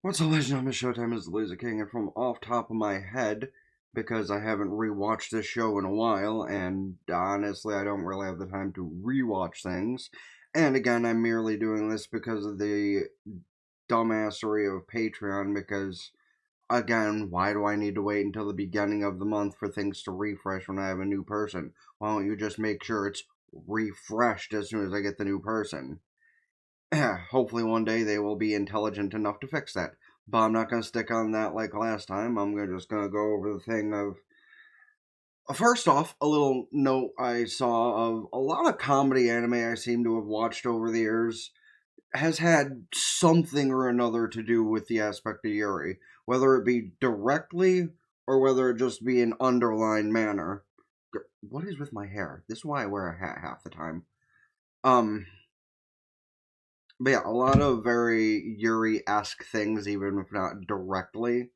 What's up, ladies and gentlemen? Showtime is the Laser King, and from off top of my head, because I haven't rewatched this show in a while, and honestly, I don't really have the time to rewatch things. And again, I'm merely doing this because of the dumbassery of Patreon, because, again, why do I need to wait until the beginning of the month for things to refresh when I have a new person? Why don't you just make sure it's refreshed as soon as I get the new person? Hopefully one day they will be intelligent enough to fix that. But I'm not going to stick on that like last time. Just going to go over the thing of. First off, a little note I saw of a lot of comedy anime I seem to have watched over the years has had something or another to do with the aspect of Yuri. Whether it be directly or whether it just be an underlined manner. What is with my hair? This is why I wear a hat half the time. Um, But yeah, a lot of very Yuri-esque things, even if not directly,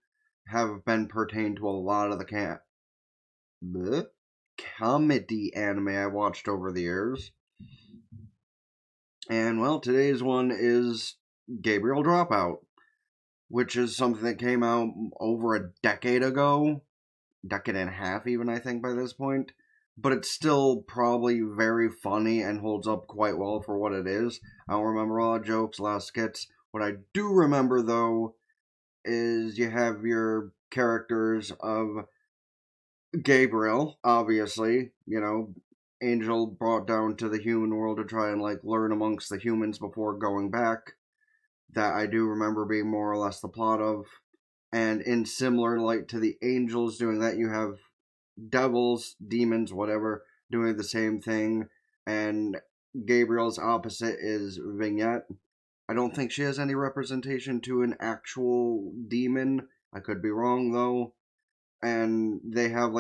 have been pertained to a lot of the comedy anime I watched over the years. And well, today's one is Gabriel Dropout, which is something that came out over a decade ago, decade and a half even, I think, by this point. But it's still probably very funny and holds up quite well for what it is. I don't remember a lot of jokes, a lot of skits. What I do remember, though, is you have your characters of Gabriel, obviously, angel brought down to the human world to try and learn amongst the humans before going back. That I do remember being more or less the plot of. And in similar light to the angels doing that, you have devils, demons, whatever, doing the same thing. And Gabriel's opposite is Vignette. I don't think she has any representation to an actual demon. I could be wrong though. And they have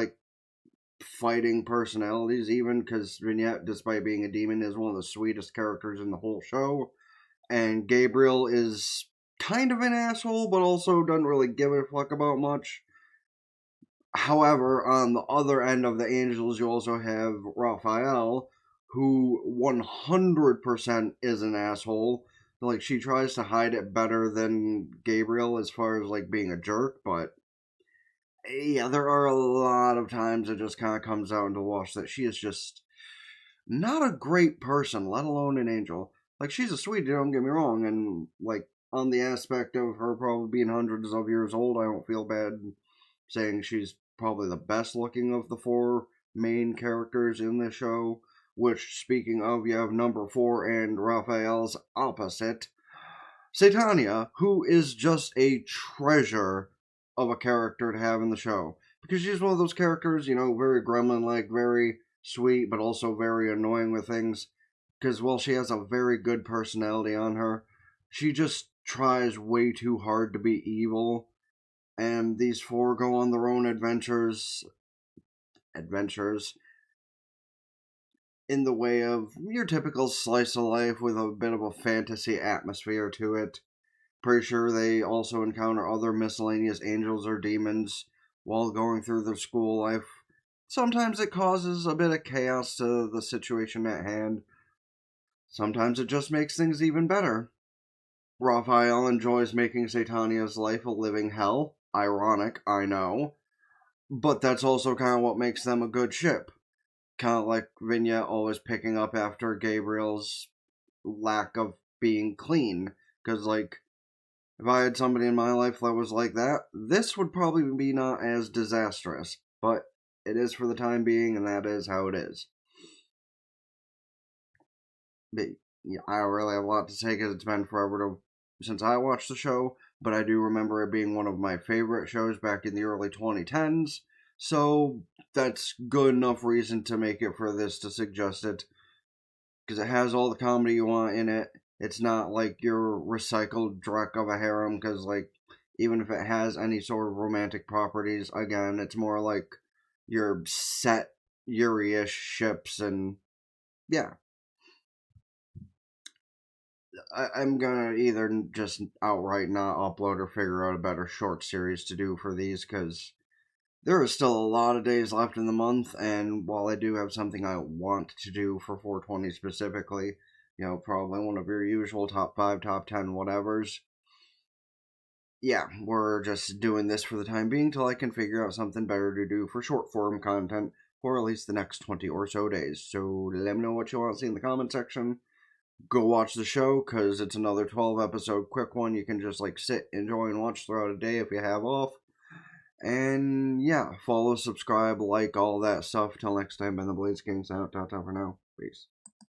fighting personalities even because Vignette, despite being a demon, is one of the sweetest characters in the whole show. And Gabriel is kind of an asshole, but also doesn't really give a fuck about much. However, on the other end of the angels, you also have Raphael, who 100% is an asshole. She tries to hide it better than Gabriel as far as, being a jerk, but yeah, there are a lot of times it just kind of comes out into wash that she is just not a great person, let alone an angel. She's a sweetie, don't get me wrong, and, on the aspect of her probably being hundreds of years old, I don't feel bad saying she's probably the best looking of the four main characters in the show. Which, speaking of, you have number four and Raphael's opposite, Satania, who is just a treasure of a character to have in the show. Because she's one of those characters, very gremlin like, very sweet, but also very annoying with things. Because while she has a very good personality on her, she just tries way too hard to be evil. And these four go on their own adventures in the way of your typical slice of life with a bit of a fantasy atmosphere to it. Pretty sure they also encounter other miscellaneous angels or demons while going through their school life. Sometimes it causes a bit of chaos to the situation at hand. Sometimes it just makes things even better. Raphael enjoys making Satania's life a living hell. Ironic, I know. But that's also kind of what makes them a good ship. Kind of like Vignette always picking up after Gabriel's lack of being clean. Because, if I had somebody in my life that was like that, this would probably be not as disastrous. But it is for the time being, and that is how it is. But yeah, I don't really have a lot to say because it's been forever since I watched the show. But I do remember it being one of my favorite shows back in the early 2010s. So that's good enough reason to make it for this to suggest it. Because it has all the comedy you want in it. It's not like your recycled dreck of a harem, because, even if it has any sort of romantic properties, again, it's more like your set Yuri-ish ships, and yeah. I'm gonna either just outright not upload or figure out a better short series to do for these, because there is still a lot of days left in the month, and while I do have something I want to do for 420 specifically, probably one of your usual top 5, top 10 whatevers, yeah, we're just doing this for the time being till I can figure out something better to do for short form content for at least the next 20 or so days. So let me know what you want to see in the comment section. Go watch the show, because it's another 12 episode quick one you can just like sit, enjoy, and watch throughout a day if you have off. And yeah, follow, subscribe, like, all that stuff. Till next time, Ben the Blaze King, sign out, ta for now. Peace.